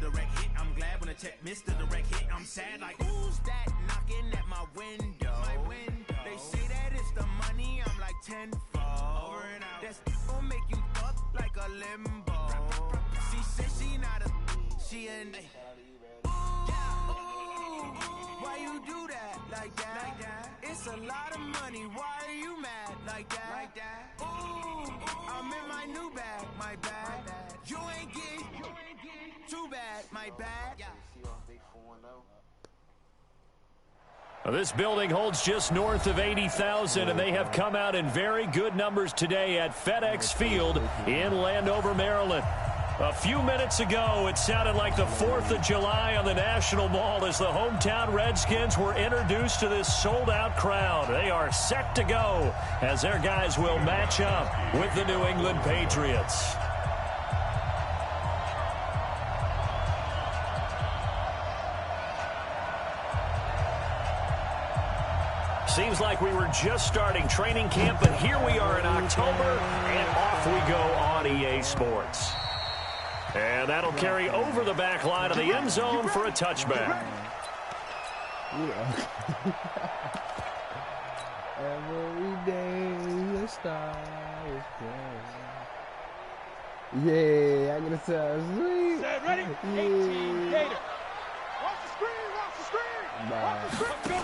direct hit. I'm glad when a check missed the direct hit. I'm sad like, who's that knocking at my window? They say that it's the money, I'm like tenfold. That's gon' make you up like a limbo. She said she not a, she an why you do that like that? It's a lot of money, why are you mad like that? Ooh, I'm in my new bag, my bad. You ain't get too bad, my bad. Well, this building holds just north of 80,000, and they have come out in very good numbers today at FedEx Field in Landover, Maryland. A few minutes ago, it sounded like the 4th of July on the National Mall as the hometown Redskins were introduced to this sold-out crowd. They are set to go as their guys will match up with the New England Patriots. Seems like we were just starting training camp, but here we are in October, and off we go on EA Sports. And that'll carry over the back line of the end zone for a touchback. Every day the stars burn. Yeah, I gotta sound sweet. Set, ready? 18 Gator. Watch the screen, watch the screen. Watch the screen.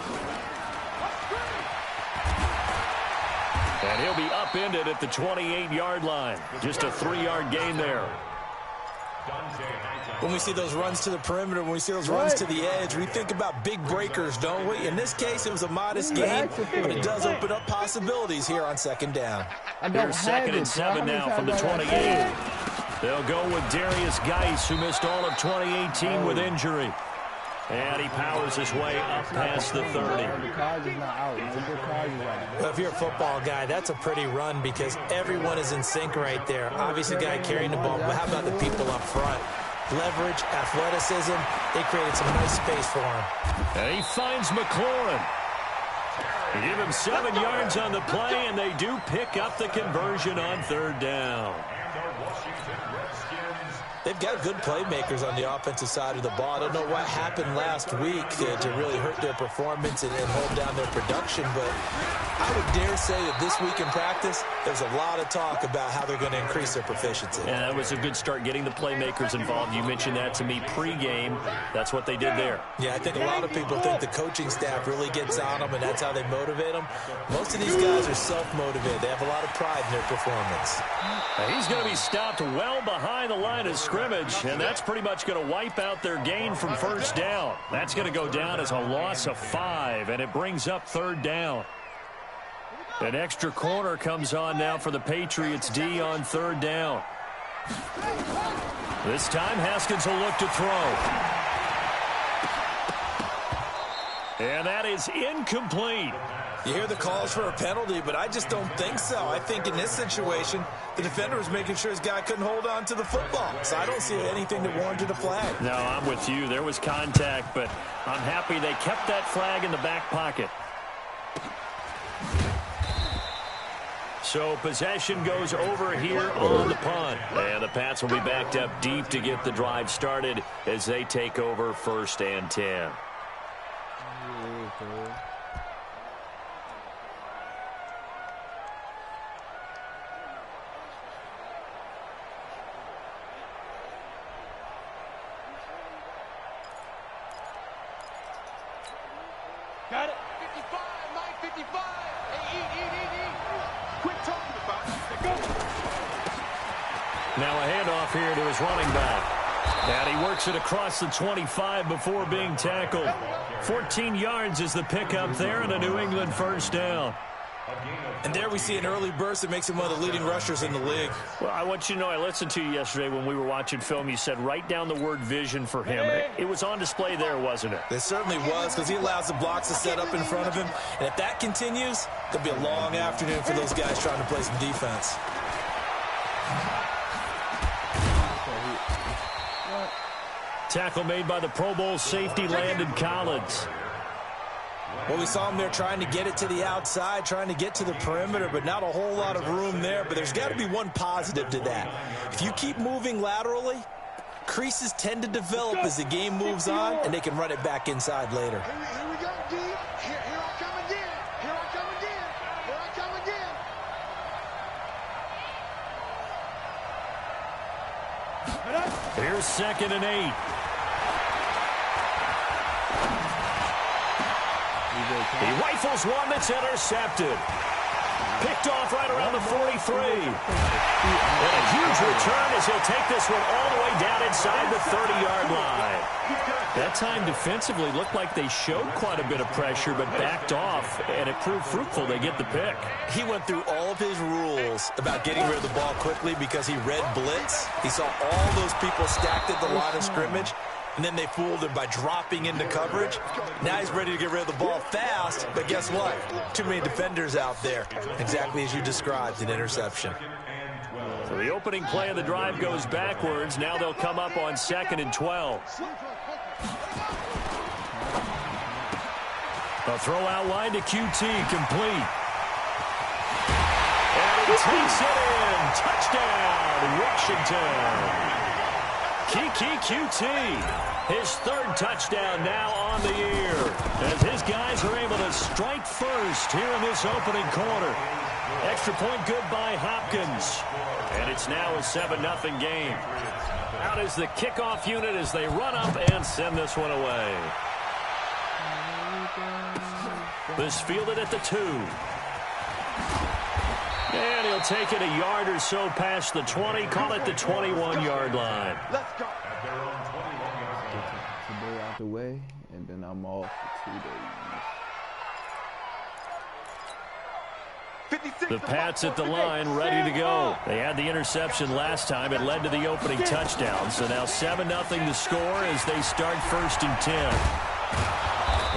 And he'll be upended at the 28-yard line. Just a 3-yard gain there. When we see those runs to the perimeter, when we see those runs to the edge, we think about big breakers, don't we? In this case, it was a modest gain, but it does open up possibilities here on second down. Here's 2nd and 7 now from the 28. They'll go with Darius Geis, who missed all of 2018 with injury. And he powers his way up past the 30. Well, if you're a football guy, that's a pretty run because everyone is in sync right there. Obviously, the guy carrying the ball, but how about the people up front? Leverage, athleticism, they created some nice space for him. And he finds McLaurin. They give him 7 yards on the play, and they do pick up the conversion on 3rd down. They've got good playmakers on the offensive side of the ball. I don't know what happened last week to really hurt their performance and hold down their production, but I would dare say that this week in practice, there's a lot of talk about how they're going to increase their proficiency. Yeah, that was a good start getting the playmakers involved. You mentioned that to me pregame. That's what they did there. Yeah, I think a lot of people think the coaching staff really gets on them, and that's how they motivate them. Most of these guys are self-motivated. They have a lot of pride in their performance. Now he's going to be stopped well behind the line of scrimmage, and that's pretty much going to wipe out their gain from 1st down. That's going to go down as a loss of 5, and it brings up 3rd down. An extra corner comes on now for the Patriots D on 3rd down. This time Haskins will look to throw. And that is incomplete. You hear the calls for a penalty, but I just don't think so. I think in this situation, the defender was making sure his guy couldn't hold on to the football. So I don't see anything that warranted a flag. No, I'm with you. There was contact, but I'm happy they kept that flag in the back pocket. So possession goes over here on the punt. And the Pats will be backed up deep to get the drive started as they take over 1st and 10. Got it. 55, Mike, 55. Hey, eat. Quit talking about it. Go. Now a handoff here to his running back. And he works it across the 25 before being tackled. 14 yards is the pickup there and a New England 1st down. And there we see an early burst that makes him one of the leading rushers in the league. Well, I want you to know, I listened to you yesterday when we were watching film. You said write down the word vision for him. It was on display there, wasn't it? It certainly was, because he allows the blocks to set up in front of him. And if that continues, it'll be a long afternoon for those guys trying to play some defense. Tackle made by the Pro Bowl safety Landon Collins. Well, we saw him there trying to get it to the outside, trying to get to the perimeter, but not a whole lot of room there. But there's got to be one positive to that. If you keep moving laterally, Creases tend to develop as the game moves on, and they can run it back inside later. Here we go, D. Here I come again. Here I come again. Here I come again. Here's 2nd and 8. He rifles one that's intercepted. Picked off right around the 43. And a huge return as he'll take this one all the way down inside the 30-yard line. That time defensively looked like they showed quite a bit of pressure but backed off, and it proved fruitful. They get the pick. He went through all of his rules about getting rid of the ball quickly because he read blitz. He saw all those people stacked at the line of scrimmage, and then they fooled him by dropping into coverage. Now he's ready to get rid of the ball fast, but guess what? Too many defenders out there. Exactly as you described, an interception. So the opening play of the drive goes backwards. Now they'll come up on 2nd and 12. A throw out line to QT, complete. And he takes it in. Touchdown, Washington. Kiki QT. His 3rd touchdown now on the year, as his guys are able to strike first here in this opening quarter. Extra point good by Hopkins. And it's now a 7-0 game. Out is the kickoff unit as they run up and send this one away. This fielded at the 2. And he'll take it a yard or so past the 20, call it the 21-yard line. Let's go. Today out the way, and then I'm off for 2 days. The Pats at the line, ready to go. They had the interception last time. It led to the opening touchdown. So now 7-0 the score as they start 1st and 10.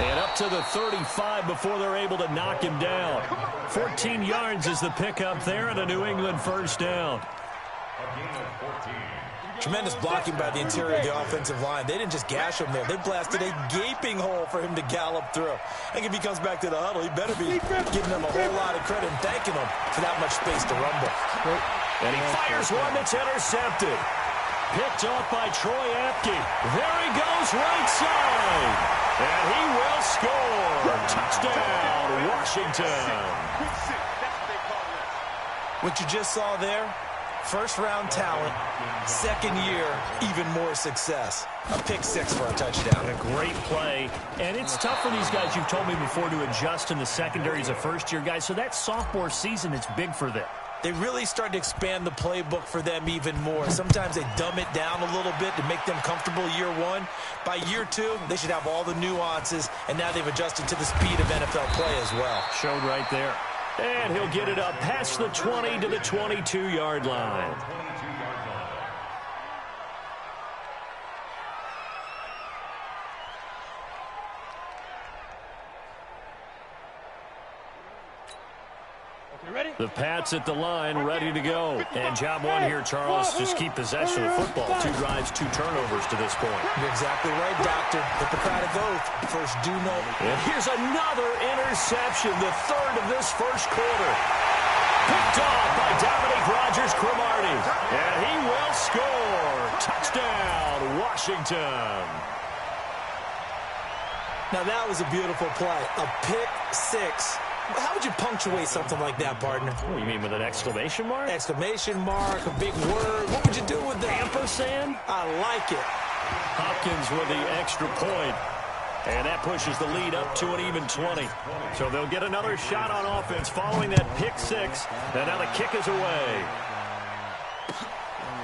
And up to the 35 before they're able to knock him down. 14 yards is the pickup there and a New England 1st down. Tremendous blocking by the interior of the offensive line. They didn't just gash him there. They blasted a gaping hole for him to gallop through. I think if he comes back to the huddle, he better be giving them a whole lot of credit and thanking them for that much space to rumble. And he fires one that's intercepted. Picked off by Troy Apke. There he goes right side. And he will score. Touchdown, Washington. What you just saw there, first-round talent, 2nd year, even more success. A pick 6 for a touchdown. A great play. And it's tough for these guys, you've told me before, to adjust in the secondary as a first-year guy. So that sophomore season, it's big for them. They really start to expand the playbook for them even more. Sometimes they dumb it down a little bit to make them comfortable year 1. By year 2, they should have all the nuances, and now they've adjusted to the speed of NFL play as well. Showed right there. And he'll get it up past the 20 to the 22-yard line. The Pats at the line, ready to go. And job one here, Charles, just keep possession of the football. 2 drives, 2 turnovers to this point. You're exactly right, Doctor. Hippocratic oath. First, do no. And here's another interception, the 3rd of this first quarter. Picked off by Dominique Rodgers-Cromartie. And he will score. Touchdown, Washington. Now, that was a beautiful play. A pick 6. How would you punctuate something like that, partner? What do you mean, with an exclamation mark? Exclamation mark, a big word. What would you do with that? Ampersand? I like it. Hopkins with the extra point. And that pushes the lead up to an even 20. So they'll get another shot on offense following that pick 6. And now the kick is away.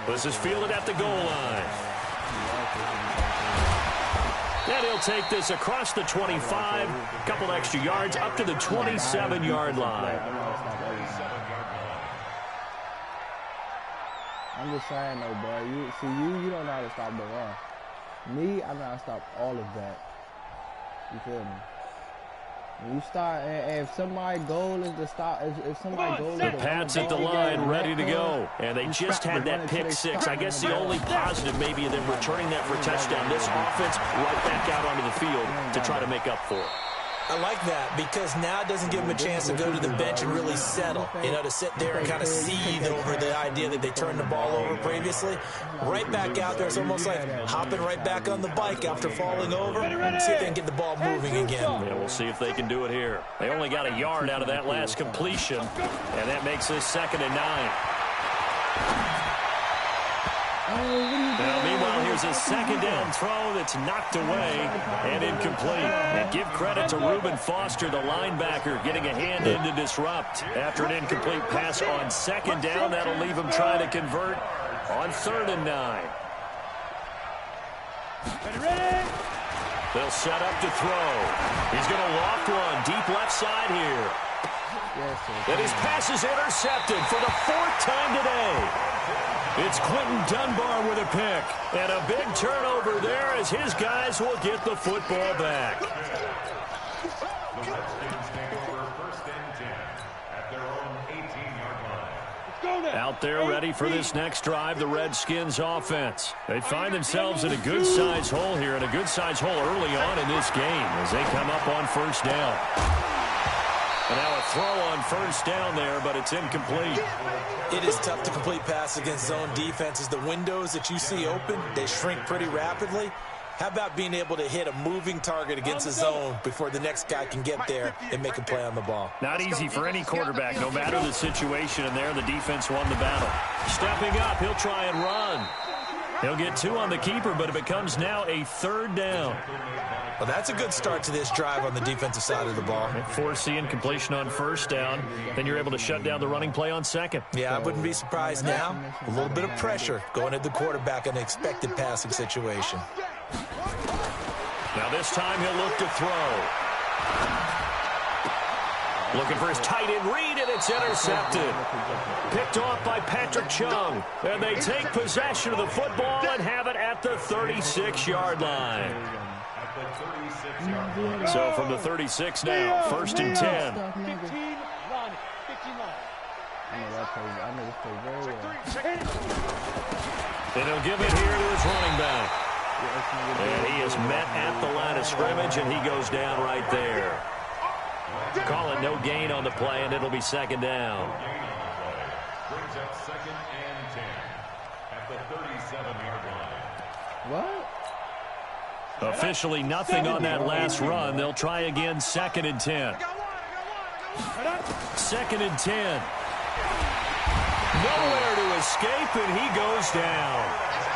This is fielded at the goal line. And he'll take this across the 25, a couple extra yards, up to the 27-yard line. I'm just saying, though, bro. You don't know how to stop the run. Me, I know how to stop all of that. You feel me? When you start, and if somebody's goal is to stop, if somebody's goal is to the Pats at the line, ready to go. And they just had that pick 6. I guess the only positive maybe of them returning that for a touchdown. This offense right back out onto the field to try to make up for it. I like that because now it doesn't give him a chance to go to the bench and really settle, to sit there and kind of seethe over the idea that they turned the ball over previously. Right back out there. It's almost like hopping right back on the bike after falling over. See if they can get the ball moving again. Yeah, we'll see if they can do it here. They only got a yard out of that last completion, and that makes this 2nd and 9. Now, meanwhile, here's a 2nd down throw that's knocked away and incomplete. And give credit to Reuben Foster, the linebacker, getting a hand in to disrupt. After an incomplete pass on 2nd down, that'll leave him trying to convert on 3rd and 9. They'll set up to throw. He's going to loft one deep left side here. And his pass is intercepted for the 4th time today. It's Quentin Dunbar with a pick. And a big turnover there as his guys will get the football back. Out there ready for this next drive, the Redskins offense. They find themselves in a good-sized hole here, and a good-sized hole early on in this game as they come up on 1st down. And now a throw on 1st down there, but it's incomplete. It is tough to complete passes against zone defenses. The windows that you see open, they shrink pretty rapidly. How about being able to hit a moving target against a zone before the next guy can get there and make a play on the ball? Not easy for any quarterback, no matter the situation, and there the defense won the battle. Stepping up, he'll try and run. He'll get 2 on the keeper, but it becomes now a 3rd down. Well, that's a good start to this drive on the defensive side of the ball. Force the incompletion on 1st down. Then you're able to shut down the running play on 2nd. Yeah, I wouldn't be surprised now. A little bit of pressure going at the quarterback in an expected passing situation. Now this time he'll look to throw. Looking for his tight end read, and it's intercepted. Picked off by Patrick Chung. And they take possession of the football and have it at the 36-yard line. So from the 36 now, 1st and 10. And he'll give it here to his running back. And he is met at the line of scrimmage, and he goes down right there. Call it no gain on the play, and it'll be 2nd down. Brings up 2nd and 10 at the 37-yard line. What? Officially nothing on that last run. They'll try again, 2nd and 10. 2nd and 10. Nowhere to escape, and he goes down.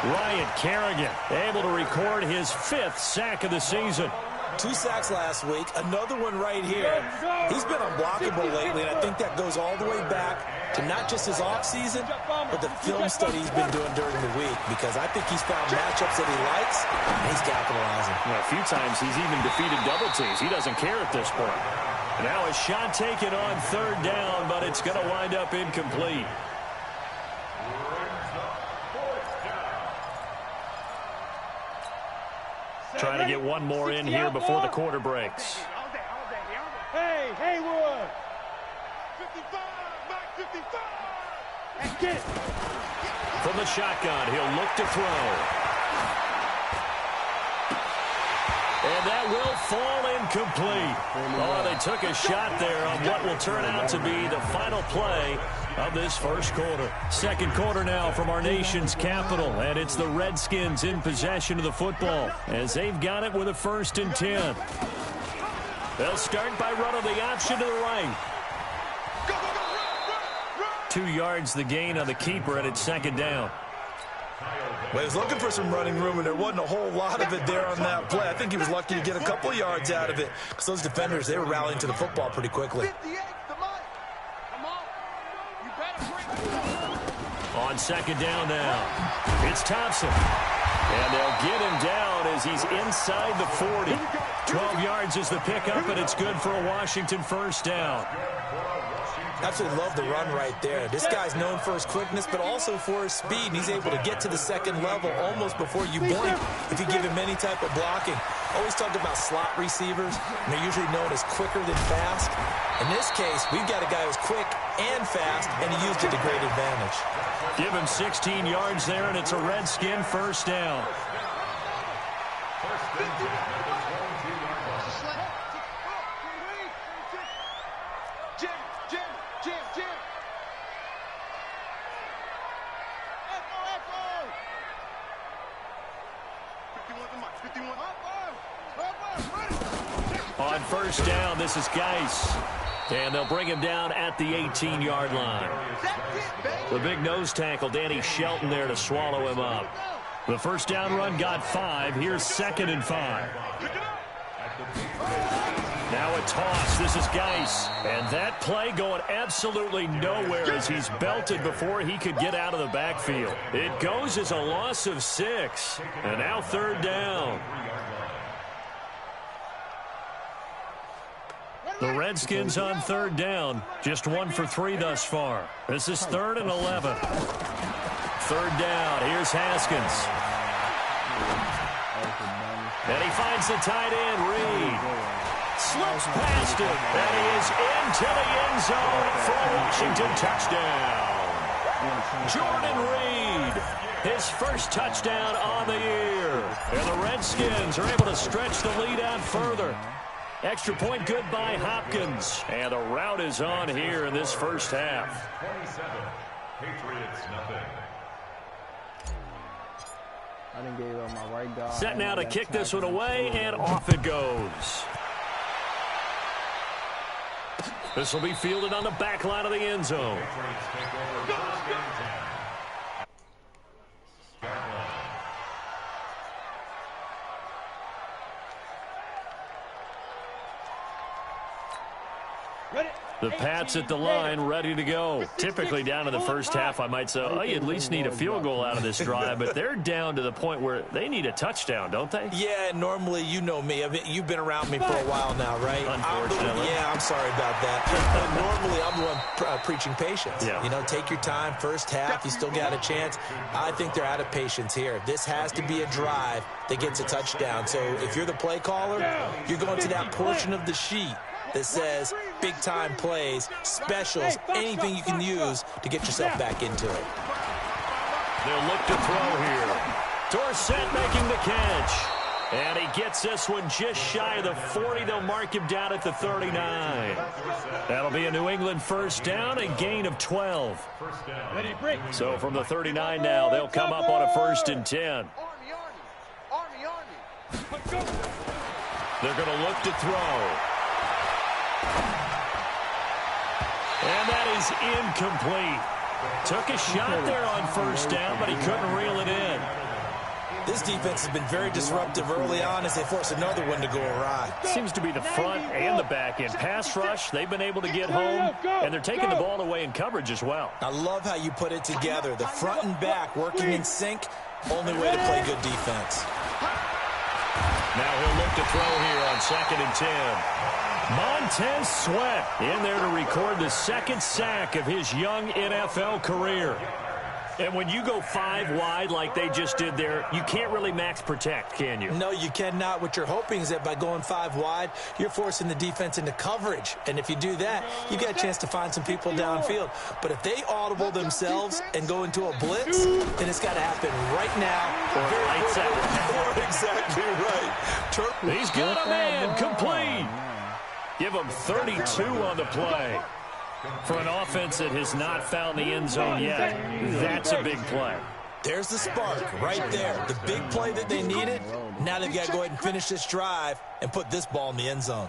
Ryan Kerrigan able to record his 5th sack of the season. 2 sacks last week, another one right here. He's been unblockable lately, and I think that goes all the way back to not just his offseason, but the film study he's been doing during the week, because I think he's found matchups that he likes, and he's capitalizing. Well, a few times he's even defeated double teams. He doesn't care at this point. Now a shot taken on 3rd down, but it's going to wind up incomplete. Trying to get one more in here before the quarter breaks. Hey, Haywood! 55, Mike 55! Get it! From the shotgun, he'll look to throw. And that will fall incomplete. Oh, they took a shot there on what will turn out to be the final play of this 1st quarter. 2nd quarter now from our nation's capital, and it's the Redskins in possession of the football as they've got it with a 1st and 10. They'll start by running the option to the right. 2 yards the gain on the keeper, and it's 2nd down. Well, he was looking for some running room, and there wasn't a whole lot of it there on that play. I think he was lucky to get a couple yards out of it, because those defenders, they were rallying to the football pretty quickly. On 2nd down now, it's Thompson. And they'll get him down as he's inside the 40. 12 yards is the pickup, and it's good for a Washington 1st down. Absolutely love the run right there. This guy's known for his quickness, but also for his speed. And he's able to get to the 2nd level almost before you blink if you give him any type of blocking. Always talk about slot receivers, and they're usually known as quicker than fast. In this case, we've got a guy who's quick and fast, and he used it to great advantage. Give him 16 yards there, and it's a Redskin 1st down. On first down, this is Geis. And they'll bring him down at the 18-yard line. The big nose tackle, Danny Shelton, there to swallow him up. The first down run got 5. Here's 2nd and 5. Now a toss. This is Geis. And that play going absolutely nowhere as he's belted before he could get out of the backfield. It goes as a loss of 6. And now 3rd down. The Redskins on 3rd down. Just 1 for 3 thus far. This is 3rd and 11. 3rd down. Here's Haskins. And he finds the tight end, Reed. Slips past him. And he is into the end zone for a Washington touchdown. Jordan Reed. His first touchdown on the year. And the Redskins are able to stretch the lead out further. Extra point good by Hopkins. And the route is on here in this first half. 27. Patriots, nothing. I didn't give up my right guard. Set now to kick this one away, and off it goes. This will be fielded on the back line of the end zone. Patriots take over first and 10. The Pats at the line, ready to go. Typically down in the first half, I might say, oh, you at least need a field goal out of this drive, but they're down to the point where they need a touchdown, don't they? Yeah, normally, you know me. I mean, you've been around me for a while now, right? Unfortunately. I'm sorry about that. Normally, I'm the one preaching patience. Yeah. You know, take your time. First half, you still got a chance. I think they're out of patience here. This has to be a drive that gets a touchdown. So if you're the play caller, you're going to that portion of the sheet that says big-time plays, specials, anything you can use to get yourself back into it. They'll look to throw here. Dorsett making the catch. And he gets this one just shy of the 40. They'll mark him down at the 39. That'll be a New England first down, a gain of 12. So from the 39 now, they'll come up on a 1st and 10. They're going to look to throw. And that is incomplete. Took a shot there on first down, but he couldn't reel it in. This defense has been very disruptive early on as they force another one to go awry. Seems to be the front and the back end. Pass rush, they've been able to get home, and they're taking the ball away in coverage as well. I love how you put it together. The front and back working in sync, only way to play good defense. Now he'll look to throw here on 2nd and 10. Montez Sweat in there to record the 2nd sack of his young NFL career. And when you go 5 wide like they just did there, you can't really max protect, can you? No, you cannot. What you're hoping is that by going 5 wide, you're forcing the defense into coverage. And if you do that, you get a chance to find some people downfield. But if they audible themselves and go into a blitz, then it's got to happen right now. Or lights out. Exactly right. He's got a man complete. Give him 32 on the play. For an offense that has not found the end zone yet, that's a big play. There's the spark right there. The big play that they needed. Now they've got to go ahead and finish this drive and put this ball in the end zone.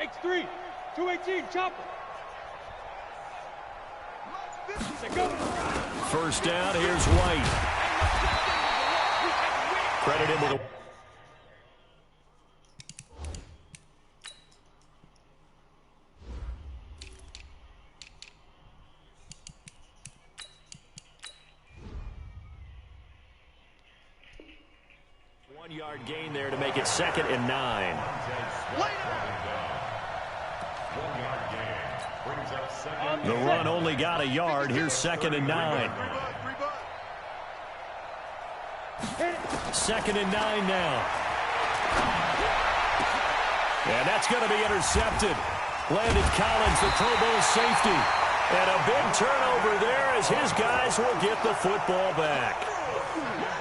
X3, 218, chopper. First down, here's White. Credit him with a... Yard gain there to make it 2nd and 9. The run only got a yard. Here's 2nd and 9. 2nd and 9 now. And that's going to be intercepted. Landon Collins, the Pro Bowl safety. And a big turnover there as his guys will get the football back.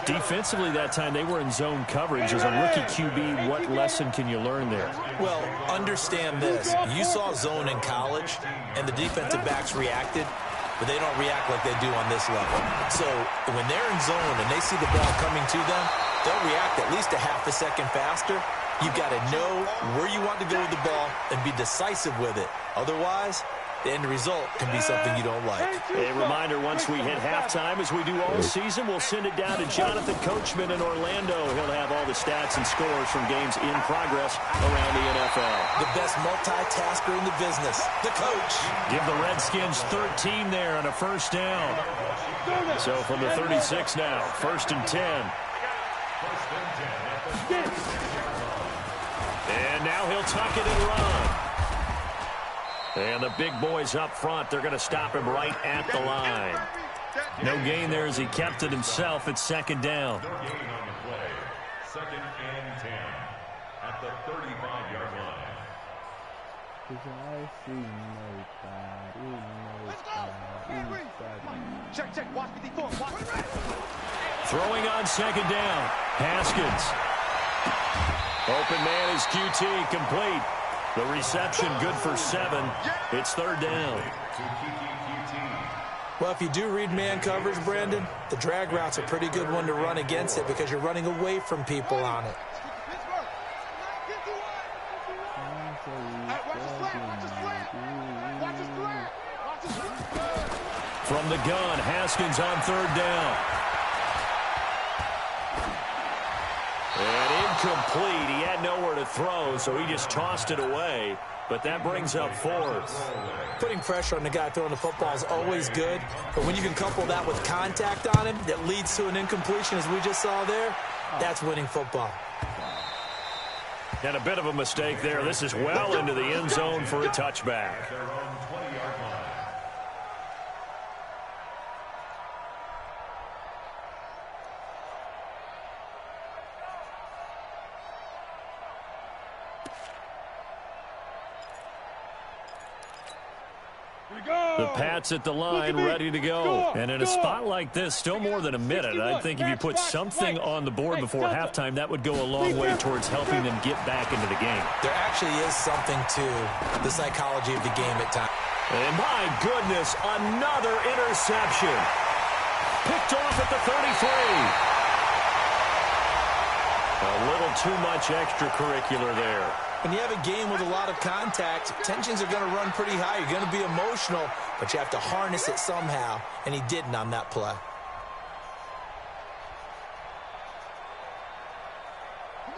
Defensively that time, they were in zone coverage. As a rookie QB, what lesson can you learn there? Well, understand this. You saw zone in college, and the defensive backs reacted. but they don't react like they do on this level. So when they're in zone and they see the ball coming to them, they'll react at least a half a second faster. You've got to know where you want to go with the ball and be decisive with it. Otherwise, the end result can be something you don't like. A reminder, once we hit halftime, as we do all season, we'll send it down to Jonathan Coachman in Orlando. He'll have all the stats and scores from games in progress around the NFL. The best multitasker in the business, the coach. Give the Redskins 13 there and a first down. So from the 36 now, 1st and 10. And now he'll tuck it and run. And the big boys up front, they're going to stop him right at the line. No gain there as he kept it himself at 2nd down. No gain on the play. 2nd and 10 at the 35-yard line. Check. Watch 54. Watch. Throwing on 2nd down. Haskins. Open man is QT, complete. The reception good for 7. It's 3rd down. Well, if you do read man coverage, Brandon, the drag route's a pretty good one to run against it because you're running away from people on it. From the gun, Haskins on 3rd down. And incomplete. He had nowhere to throw, so he just tossed it away. But that brings up 4th. Putting pressure on the guy throwing the football is always good, but when you can couple that with contact on him that leads to an incompletion, as we just saw there, that's winning football. And a bit of a mistake there. This is well into the end zone for a touchback. The Pats at the line, ready to go. And in a spot like this, still more than a minute. I think if you put something on the board before halftime, that would go a long way towards helping them get back into the game. There actually is something to the psychology of the game at times. And my goodness, another interception. Picked off at the 33. A little too much extracurricular there. When you have a game with a lot of contact, tensions are going to run pretty high. You're going to be emotional, but you have to harness it somehow, and he didn't on that play.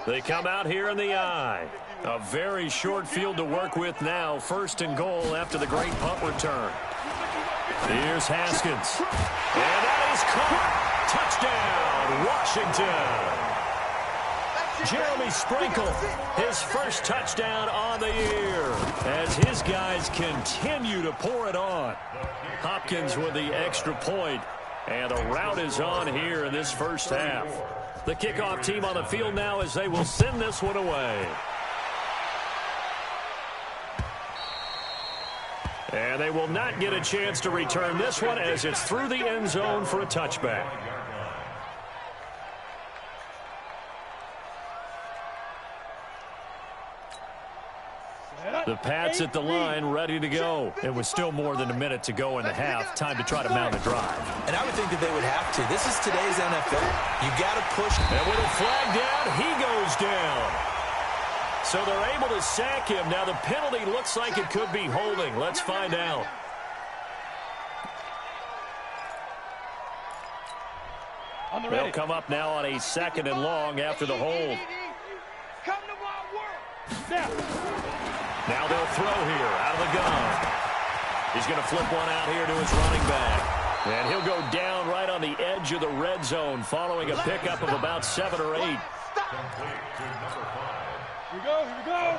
They come out here in the eye. A very short field to work with now. 1st and goal after the great punt return. Here's Haskins. And that is caught. Touchdown, Washington. Jeremy Sprinkle, his first touchdown on the year as his guys continue to pour it on. Hopkins with the extra point, and a rout is on here in this first half. The kickoff team on the field now as they will send this one away. And they will not get a chance to return this one as it's through the end zone for a touchback. The Pats at the line, ready to go. It was still more than a minute to go in the half. Time to try to mount a drive. And I would think that they would have to. This is today's NFL. You got to push. And with a flag down, he goes down. So they're able to sack him. Now the penalty looks like it could be holding. Let's find out. They'll come up now on a 2nd and long after the hold. Now they'll throw here out of the gun. He's going to flip one out here to his running back. And he'll go down right on the edge of the red zone following a pickup of about 7 or 8. Here we go.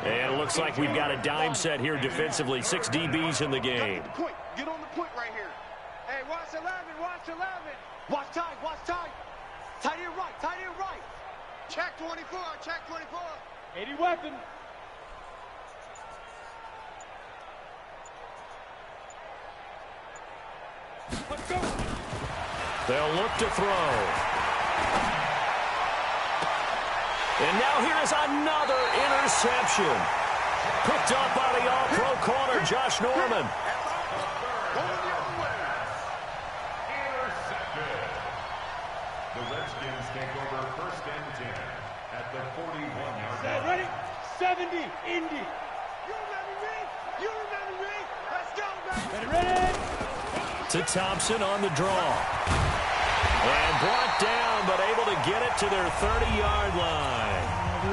And it looks like we've got a dime set here defensively. 6 DBs in the game. Get on the point right here. Hey, watch 11. Watch tight. Tight end right. Check 24. 80 weapon. Let's go. They'll look to throw. And now here is another interception. Picked up by the all-pro corner, Josh Norman. Redskins take over 1st and 10 at the 41-yard line. Ready? 70, Indy. You remember me? You remember me? Let's go, baby. Ready? To Thompson on the draw. And brought down, but able to get it to their 30-yard line.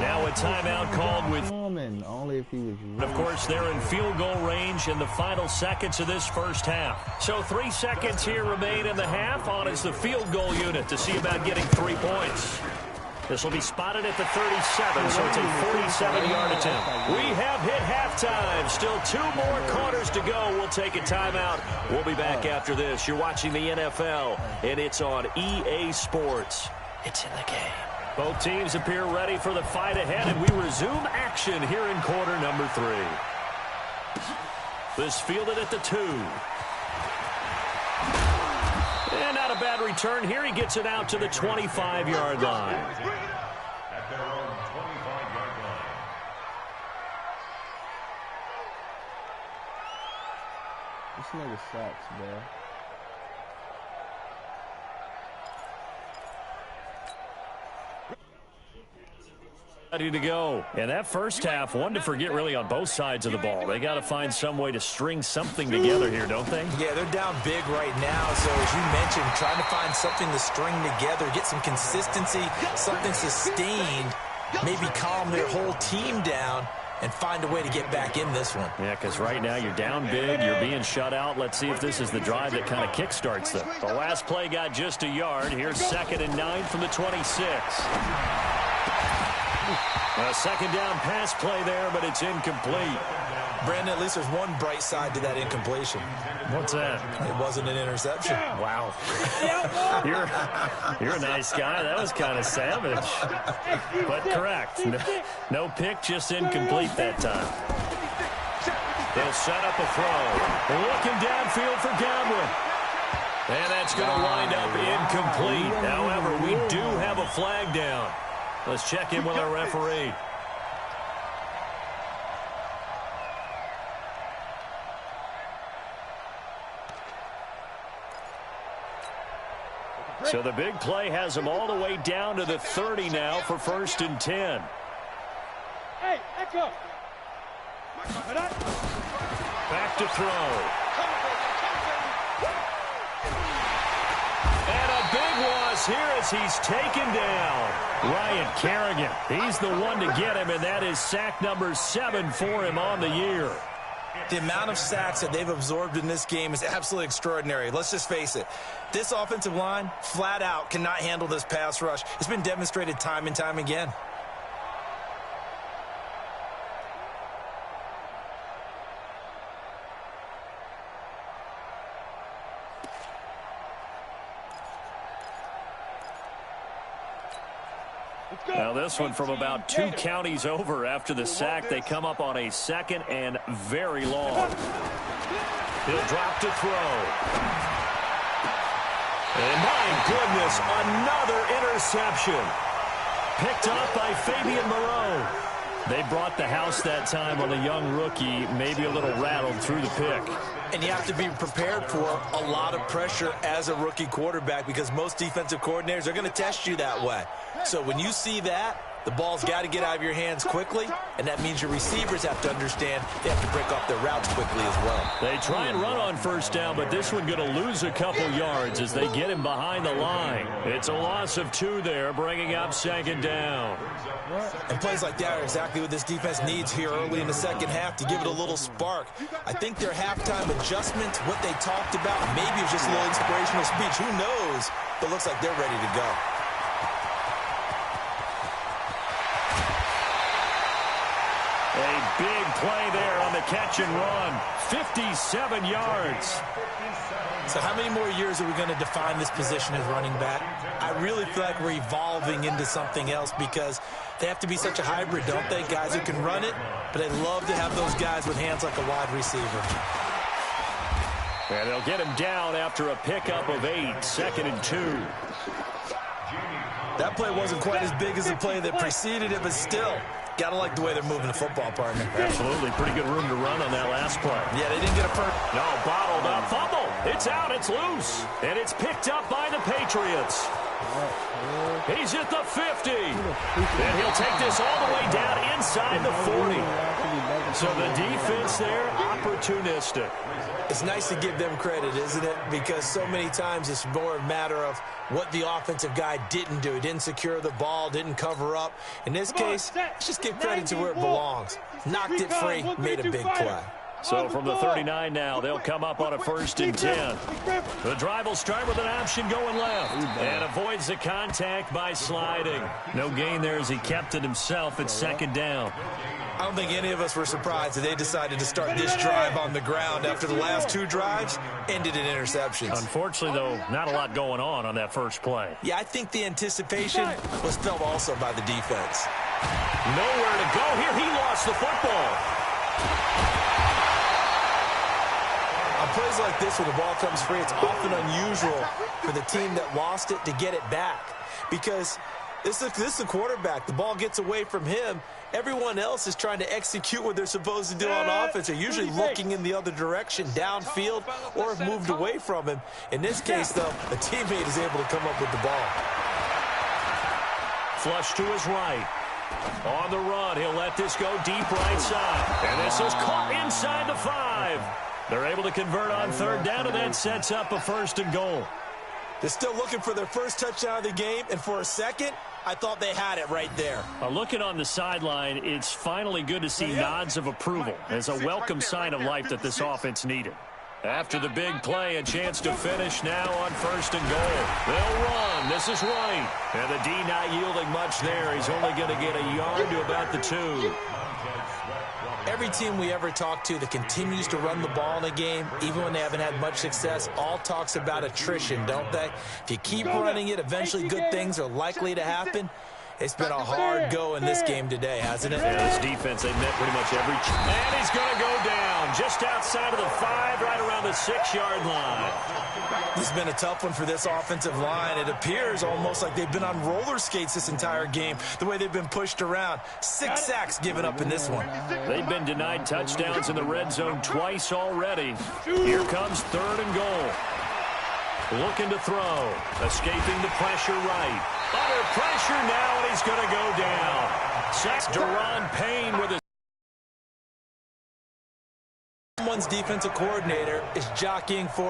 Now a timeout called with... Only if he was... Of course, they're in field goal range in the final seconds of this first half. So 3 seconds here remain in the half. On is the field goal unit to see about getting 3 points. This will be spotted at the 37, so it's a 47-yard attempt. We have hit halftime. Still 2 more quarters to go. We'll take a timeout. We'll be back after this. You're watching the NFL, and it's on EA Sports. It's in the game. Both teams appear ready for the fight ahead, and we resume action here in quarter number 3. This fielded at the 2. And not a bad return here. He gets it out to the 25-yard line. At their own 25-yard line. This nigga sucks, bro. Ready to go. And that first half, one to forget really on both sides of the ball. They got to find some way to string something together here, don't they? Yeah, they're down big right now. So as you mentioned, trying to find something to string together, get some consistency, something sustained, maybe calm their whole team down and find a way to get back in this one. Yeah, because right now you're down big, you're being shut out. Let's see if this is the drive that kind of kickstarts them. The last play got just a yard. Here's 2nd and 9 from the 26. A second down pass play there, but it's incomplete. Brandon, at least there's one bright side to that incompletion. What's that? It wasn't an interception. Wow. You're a nice guy. That was kind of savage. But correct. No pick, just incomplete that time. They'll set up a throw. Looking downfield for Godwin. And that's going to wind up incomplete. However, we do have a flag down. Let's check in with our referee. So the big play has them all the way down to the 30 now for 1st and 10. Hey, Echo. Back to throw. And a big loss here as he's taken down. Ryan Kerrigan, he's the one to get him, and that is sack number 7 for him on the year. The amount of sacks that they've absorbed in this game is absolutely extraordinary. Let's just face it. This offensive line, flat out, cannot handle this pass rush. It's been demonstrated time and time again. Now this one from about 2 counties over after the sack. They come up on a 2nd and very long. He'll drop to throw. And my goodness, another interception. Picked up by Fabian Moreau. They brought the house that time on the young rookie, maybe a little rattled through the pick. And you have to be prepared for a lot of pressure as a rookie quarterback because most defensive coordinators are going to test you that way. So when you see that, the ball's got to get out of your hands quickly, and that means your receivers have to understand they have to break off their routes quickly as well. They try and run on 1st down, but this one going to lose a couple yards as they get him behind the line. It's a loss of 2 there, bringing up 2nd down. And plays like that are exactly what this defense needs here early in the second half to give it a little spark. I think their halftime adjustment, what they talked about, maybe it was just a little inspirational speech. Who knows? But it looks like they're ready to go. A big play there on the catch and run. 57 yards. So how many more years are we going to define this position as running back? I really feel like we're evolving into something else because they have to be such a hybrid, don't they? Guys who can run it, but they love to have those guys with hands like a wide receiver. And they'll get him down after a pickup of 8, 2nd and 2. That play wasn't quite as big as the play that preceded it, but still, gotta like the way they're moving the football, partner. Absolutely. Pretty good room to run on that last play. Yeah, they didn't get a first. No, bottled up. Fumble. It's out. It's loose. And it's picked up by the Patriots. He's at the 50. And he'll take this all the way down inside the 40. So the defense there, opportunistic. It's nice to give them credit, isn't it? Because so many times it's more a matter of what the offensive guy didn't do. He didn't secure the ball, didn't cover up. In this case, let's just give credit to where it belongs. Knocked it free, made a big play. So from the 39 now, they'll come up on a 1st and 10. The drive will start with an option going left. And avoids the contact by sliding. No gain there as he kept it himself at 2nd down. I don't think any of us were surprised that they decided to start this drive on the ground after the last 2 drives ended in interceptions. Unfortunately, though, not a lot going on that first play. Yeah, I think the anticipation was felt also by the defense. Nowhere to go here. He lost the football. On plays like this, when the ball comes free, it's often unusual for the team that lost it to get it back. Because this is a quarterback. The ball gets away from him. Everyone else is trying to execute what they're supposed to do on offense. They're usually looking in the other direction, downfield, or have moved away from him. In this case, though, a teammate is able to come up with the ball. Flush to his right. On the run, he'll let this go deep right side. And this is caught inside the 5. They're able to convert on 3rd down, and that sets up a 1st and goal. They're still looking for their first touchdown of the game, and for a second, I thought they had it right there. Looking on the sideline, it's finally good to see nods of approval. It's a welcome sign of life that this offense needed. After the big play, a chance to finish now on 1st and goal. They'll run. This is right. And the D not yielding much there. He's only going to get a yard to about the 2. Every team we ever talk to that continues to run the ball in a game, even when they haven't had much success, all talks about attrition, don't they? If you keep running it, eventually good things are likely to happen. It's been a hard go in this game today, hasn't it? Yeah, this defense, they met pretty much every... And he's going to go down just outside of the 5, right around the 6-yard line. This has been a tough one for this offensive line. It appears almost like they've been on roller skates this entire game, the way they've been pushed around. 6 sacks given up in this one. They've been denied touchdowns in the red zone twice already. Here comes 3rd and goal. Looking to throw. Escaping the pressure right. Under pressure now, and he's going to go down. Sacks Deron Payne with his... Someone's defensive coordinator is jockeying for